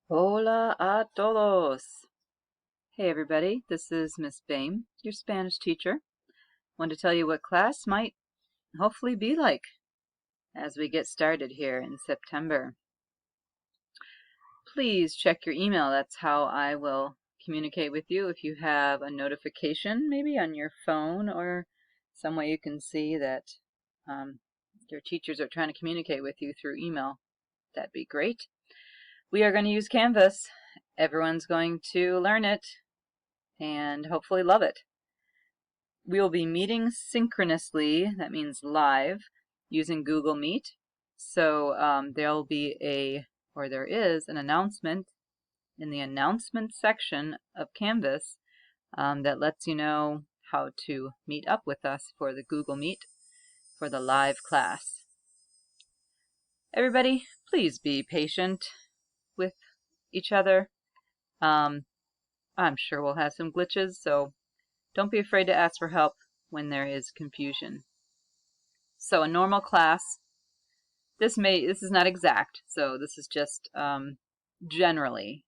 Hola a todos. Hey everybody, this is Miss Bame, your Spanish teacher. Want to tell you what class might hopefully be like as we get started here in September. Please check your email. That's how I will communicate with you. If you have a notification maybe on your phone or some way you can see that your teachers are trying to communicate with you through email, that'd be great. We are going to use Canvas. Everyone's going to learn it and hopefully love it. We will be meeting synchronously, that means live, using Google Meet. So there'll be there is an announcement in the announcement section of Canvas that lets you know how to meet up with us for the Google Meet for the live class. Everybody, please be patient with each other. I'm sure we'll have some glitches, so don't be afraid to ask for help when there is confusion. So a normal class, this is not exact, so this is just generally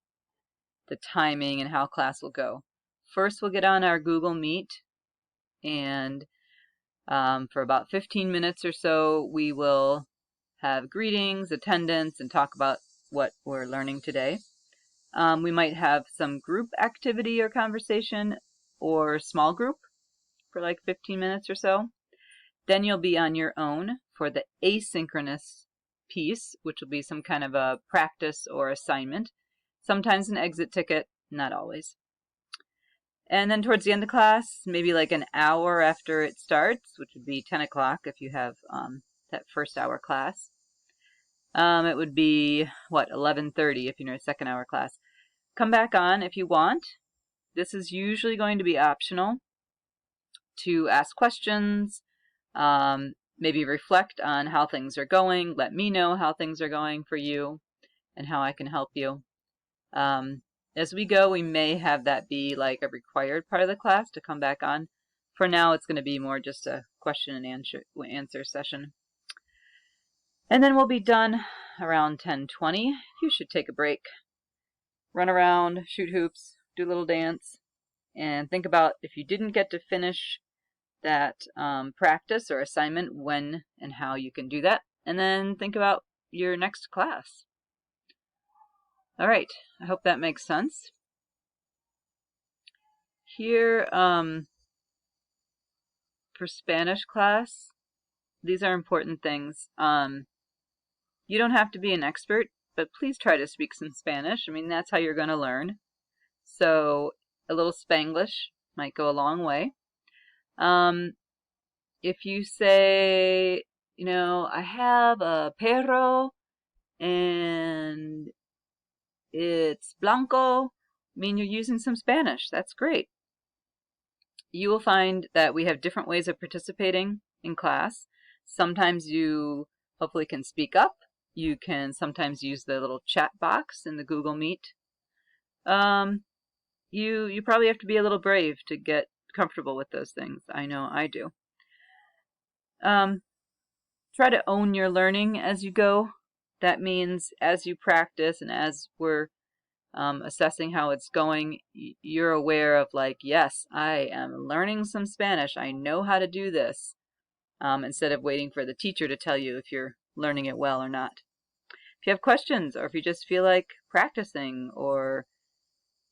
the timing and how class will go. First we'll get on our Google Meet, and for about 15 minutes or so we will have greetings, attendance, and talk about what we're learning today. We might have some group activity or conversation or small group for like 15 minutes or so. Then you'll be on your own for the asynchronous piece, which will be some kind of a practice or assignment. Sometimes an exit ticket, not always. And then towards the end of class, maybe like an hour after it starts, which would be 10 o'clock if you have that first hour class. It would be, 11:30 if you're in a second hour class. Come back on if you want. This is usually going to be optional to ask questions, maybe reflect on how things are going. Let me know how things are going for you and how I can help you. As we go, we may have that be like a required part of the class to come back on. For now, it's going to be more just a question and answer session. And then we'll be done around 10:20. You should take a break, run around, shoot hoops, do a little dance, and think about if you didn't get to finish that practice or assignment, when and how you can do that, and then think about your next class. All right, I hope that makes sense. Here, for Spanish class, these are important things. You don't have to be an expert, but please try to speak some Spanish. I mean, that's how you're going to learn. So a little Spanglish might go a long way. If you say, I have a perro and it's blanco, I mean, you're using some Spanish. That's great. You will find that we have different ways of participating in class. Sometimes you hopefully can speak up. You can sometimes use the little chat box in the Google Meet. You probably have to be a little brave to get comfortable with those things. I know I do. Try to own your learning as you go. That means as you practice and as we're assessing how it's going, you're aware of like, yes, I am learning some Spanish. I know how to do this, instead of waiting for the teacher to tell you if you're learning it well or not. If you have questions or if you just feel like practicing or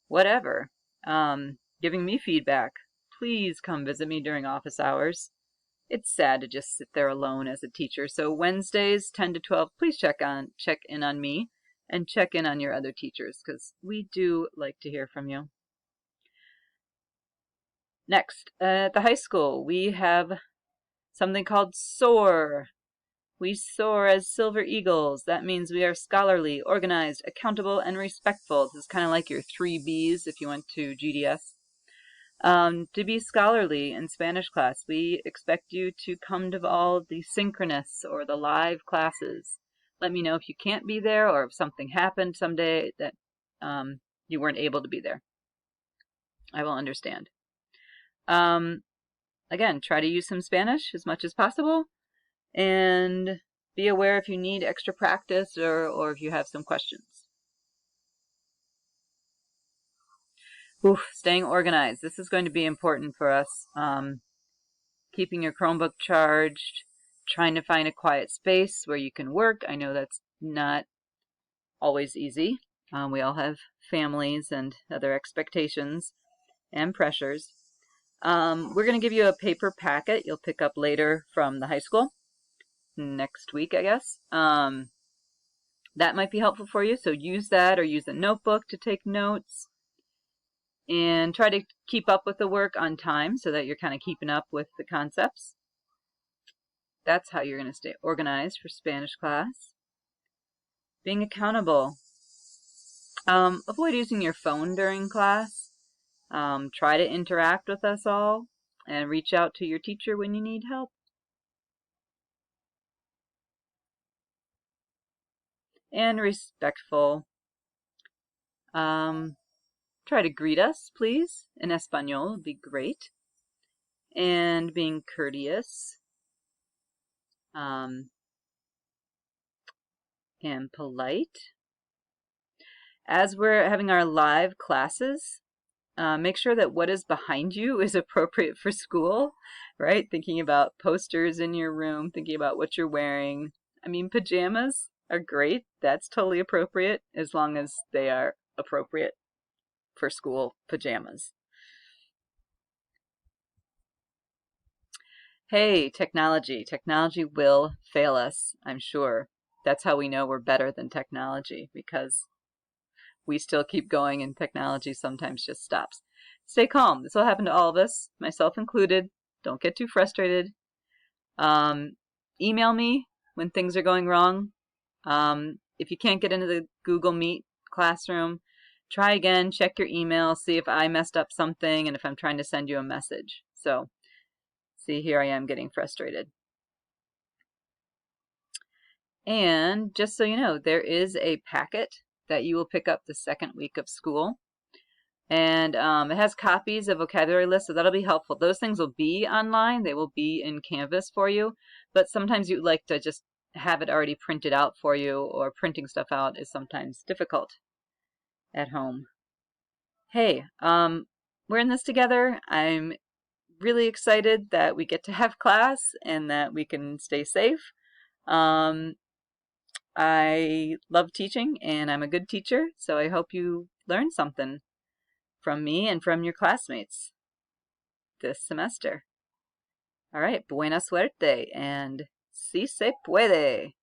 whatever, giving me feedback, please come visit me during office hours. It's sad to just sit there alone as a teacher. So Wednesdays, 10 to 12, please check in on me and check in on your other teachers because we do like to hear from you. Next, at the high school, we have something called SOAR. We soar as silver eagles. That means we are scholarly, organized, accountable, and respectful. This is kind of like your 3 Bs if you went to GDS. To be scholarly in Spanish class, we expect you to come to all the synchronous or the live classes. Let me know if you can't be there or if something happened someday that you weren't able to be there. I will understand. Again, try to use some Spanish as much as possible, and be aware if you need extra practice or if you have some questions. Oof, staying organized. This is going to be important for us. Keeping your Chromebook charged, trying to find a quiet space where you can work. I know that's not always easy. We all have families and other expectations and pressures. We're going to give you a paper packet you'll pick up later from the high school next week, I guess. That might be helpful for you, so use that or use a notebook to take notes. And try to keep up with the work on time so that you're kind of keeping up with the concepts. That's how you're going to stay organized for Spanish class. Being accountable. Avoid using your phone during class. Try to interact with us all and reach out to your teacher when you need help. And respectful. Try to greet us, please. In Espanol would be great. And being courteous. And polite. As we're having our live classes, make sure that what is behind you is appropriate for school, right? Thinking about posters in your room, thinking about what you're wearing. I mean, pajamas are great. That's totally appropriate as long as they are appropriate for school pajamas. Hey, technology. Technology will fail us, I'm sure. That's how we know we're better than technology, because we still keep going and technology sometimes just stops. Stay calm. This will happen to all of us, myself included. Don't get too frustrated. Email me when things are going wrong. If you can't get into the Google Meet classroom, try again, check your email, see if I messed up something and if I'm trying to send you a message. So, see, here I am getting frustrated. And just so you know, there is a packet that you will pick up the second week of school. And it has copies of vocabulary lists, so that'll be helpful. Those things will be online. They will be in Canvas for you. But sometimes you'd like to just have it already printed out for you, or printing stuff out is sometimes difficult at home. Hey, we're in this together. I'm really excited that we get to have class and that we can stay safe. I love teaching and I'm a good teacher, so I hope you learn something from me and from your classmates this semester. All right, buena suerte and si se puede.